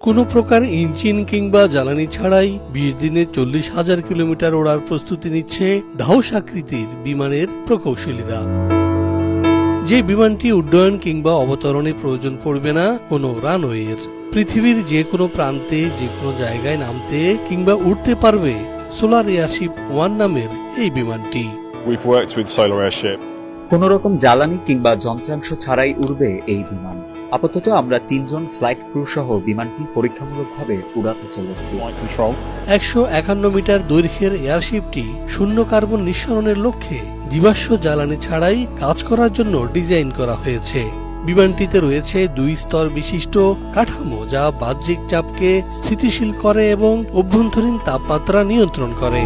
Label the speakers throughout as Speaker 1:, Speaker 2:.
Speaker 1: কোনো প্রকার ইঞ্জিন কিংবা জ্বালানি ছাড়াই ২০ দিনে ৪০,০০০ কিলোমিটার ওড়ার প্রস্তুতি নিচ্ছে ধাউস আকৃতির বিমানের প্রকৌশলীরা। যে বিমানটি উড্ডয়ন কিংবা অবতরণে প্রয়োজন পড়বে না কোনো রানওয়ের, পৃথিবীর যে কোনো প্রান্তে যে কোনো জায়গায় নামতে কিংবা উঠতে পারবে সোলার এয়ারশিপ 1 নামের এই বিমানটি।
Speaker 2: We've worked with Solar Airship.
Speaker 3: কোনো রকম জ্বালানি কিংবা যন্ত্রাংশ ছাড়াই উড়বে এই বিমান। আপাতত আমরা ৩ জন ফ্লাইট ক্রু সহ বিমানটি পরীক্ষামূলকভাবে উড়াতে চলেছি।
Speaker 1: ১৫১ মিটার দৈর্ঘ্যের এয়ারশিপটি শূন্য কার্বন নিঃসরণের লক্ষ্যে জীবাশ্ম জ্বালানি ছাড়াই কাজ করার জন্য ডিজাইন করা হয়েছে। বিমানটিতে রয়েছে ২ স্তর বিশিষ্ট কাঠামো, যা বাহ্যিক চাপকে স্থিতিশীল করে এবং অভ্যন্তরীণ তাপমাত্রা নিয়ন্ত্রণ করে।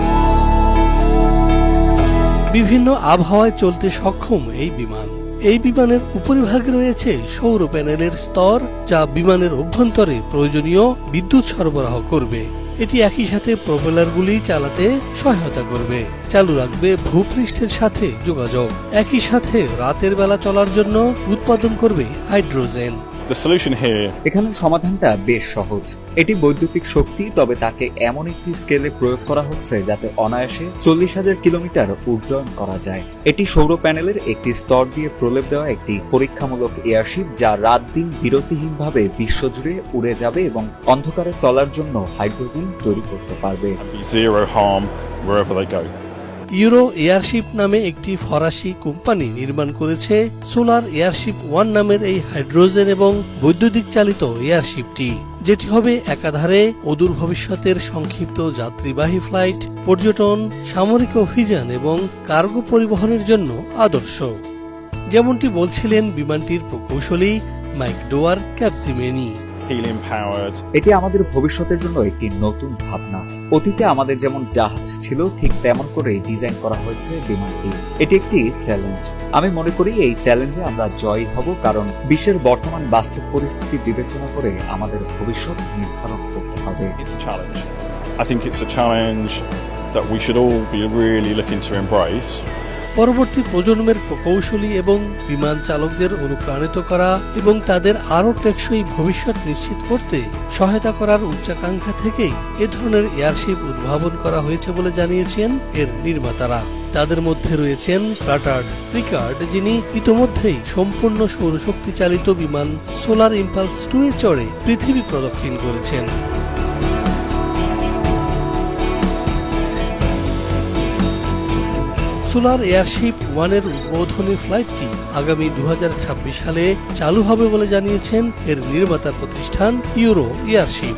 Speaker 1: বিভিন্ন আবহাওয়ায় চলতে সক্ষম এই বিমান। এই বিমানের উপরিভাগে রয়েছে সৌর প্যানেলের স্তর, যা বিমানের অভ্যন্তরে প্রয়োজনীয় বিদ্যুৎ সরবরাহ করবে। এটি একই সাথে প্রপেলারগুলি চালাতে সহায়তা করবে, চালু রাখবে ভূপৃষ্ঠের সাথে যোগাযোগ, একই সাথে রাতের বেলা চলার জন্য উৎপাদন করবে হাইড্রোজেন।
Speaker 2: The solution here.
Speaker 3: এখানে সমাধানটা বেশ সহজ। এটি বৈদ্যুতিক শক্তি, তবে তাকে এমন একটি স্কেলে প্রয়োগ করা হচ্ছে যাতে অনায়াসে ৪০,০০০ কিলোমিটার উড্ডয়ন করা যায়। এটি সৌর প্যানেলের একটি স্তর দিয়ে প্রলেপ দেওয়া একটি পরীক্ষামূলক এয়ারশিপ, যা রাত দিন বিরতিহীনভাবে বিশ্বজুড়ে উড়ে যাবে এবং অন্ধকারে চলার জন্য হাইড্রোজেন তৈরি করতে পারবে।
Speaker 2: Be zero harm wherever they go.
Speaker 1: Euro airship নামে একটি ফরাসি কোম্পানি নির্মাণ করেছে সোলার এয়ারশিপ 1 নামের এই হাইড্রোজেন এবং বৈদ্যুতিক চালিত এয়ারশিপটি, যেটি হবে একাধারে অদূর ভবিষ্যতের সংক্ষিপ্ত যাত্রীবাহী ফ্লাইট, পর্যটন, সামরিক অভিযান এবং কার্গো পরিবহনের জন্য আদর্শ। যেমনটি বলছিলেন বিমানটির প্রকৌশলী মাইক ডোয়ার ক্যাপজিমেনি।
Speaker 2: Helium powered.
Speaker 3: এটি আমাদের ভবিষ্যতের জন্য একটি নতুন ভাবনা। অতীতে আমাদের যেমন জাহাজ ছিল, ঠিক তেমন করে ডিজাইন করা হয়েছে বিমানটি। এটি একটি চ্যালেঞ্জ। আমি মনে করি এই চ্যালেঞ্জে আমরা জয়ী হব, কারণ বিশ্বের বর্তমান বাস্তব পরিস্থিতি বিবেচনা করে আমাদের ভবিষ্যৎ নির্ধারণ করতে হবে।
Speaker 2: It's a challenge. I think it's a challenge that we should all be really looking to embrace.
Speaker 1: পরবর্তী প্রজন্মের প্রকৌশলী এবং বিমান চালকদের অনুপ্রাণিত করা এবং তাদের আরও টেকসই ভবিষ্যৎ নিশ্চিত করতে সহায়তা করার উচ্চাকাঙ্ক্ষা থেকেই এ ধরনের এয়ারশিপ উদ্ভাবন করা হয়েছে বলে জানিয়েছেন এর নির্মাতারা। তাদের মধ্যে রয়েছেন ফ্লাটার্ড রিকার্ড, যিনি ইতোমধ্যেই সম্পূর্ণ সৌরশক্তি চালিত বিমান সোলার ইম্পালস 2 এ চড়ে পৃথিবী প্রদক্ষিণ করেছেন। সোলার এয়ারশিপ 1 এর উদ্বোধনী ফ্লাইটটি আগামী ২০২৬ সালে চালু হবে বলে জানিয়েছেন এর নির্মাতা প্রতিষ্ঠান ইউরো এয়ারশিপ।